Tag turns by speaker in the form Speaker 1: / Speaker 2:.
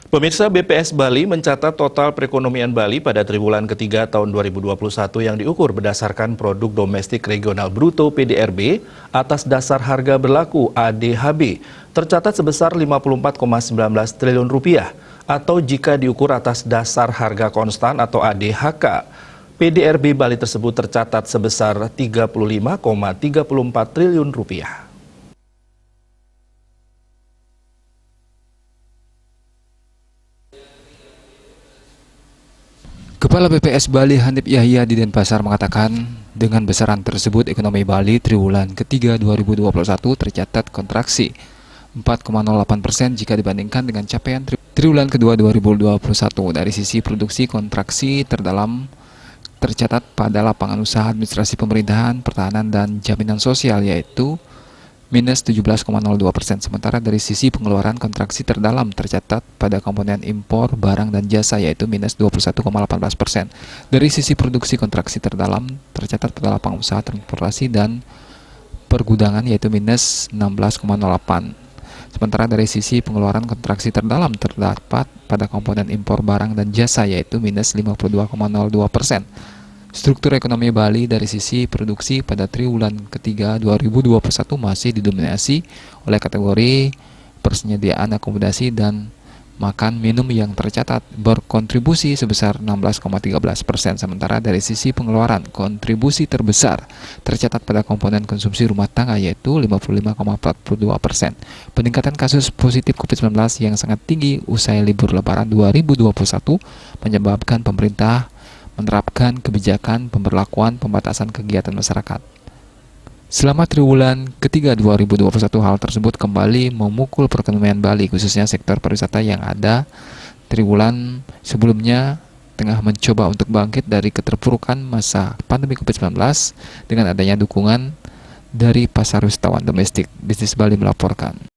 Speaker 1: Pemirsa, BPS Bali mencatat total perekonomian Bali pada triwulan ketiga tahun 2021 yang diukur berdasarkan Produk Domestik Regional Bruto (PDRB) atas dasar harga berlaku (ADHB) tercatat sebesar 54,19 triliun rupiah, atau jika diukur atas dasar harga konstan atau ADHK, PDRB Bali tersebut tercatat sebesar 35,34 triliun rupiah.
Speaker 2: Kepala BPS Bali Hanif Yahya di Denpasar mengatakan, dengan besaran tersebut ekonomi Bali triwulan ketiga 2021 tercatat kontraksi 4,08% jika dibandingkan dengan capaian triwulan kedua 2021. Dari sisi produksi, kontraksi terdalam tercatat pada lapangan usaha administrasi pemerintahan, pertahanan, dan jaminan sosial, yaitu minus 17,02%. Sementara dari sisi pengeluaran, kontraksi terdalam tercatat pada komponen impor barang dan jasa, yaitu minus 21,18%. Dari sisi produksi, kontraksi terdalam tercatat pada lapangan usaha transportasi dan pergudangan, yaitu minus 16,08%. Sementara dari sisi pengeluaran, kontraksi terdalam terdapat pada komponen impor barang dan jasa, yaitu minus 52,02%. Struktur ekonomi Bali dari sisi produksi pada triwulan ketiga 2021 masih didominasi oleh kategori persediaan akomodasi dan makan minum yang tercatat berkontribusi sebesar 16,13%. Sementara dari sisi pengeluaran, kontribusi terbesar tercatat pada komponen konsumsi rumah tangga, yaitu 55,42%. Peningkatan kasus positif COVID-19 yang sangat tinggi usai libur Lebaran 2021 menyebabkan pemerintah menerapkan kebijakan pemberlakuan pembatasan kegiatan masyarakat. Selama triwulan ketiga 2021, hal tersebut kembali memukul perekonomian Bali, khususnya sektor pariwisata yang ada triwulan sebelumnya tengah mencoba untuk bangkit dari keterpurukan masa pandemi COVID-19 dengan adanya dukungan dari pasar wisatawan domestik. Bisnis Bali melaporkan.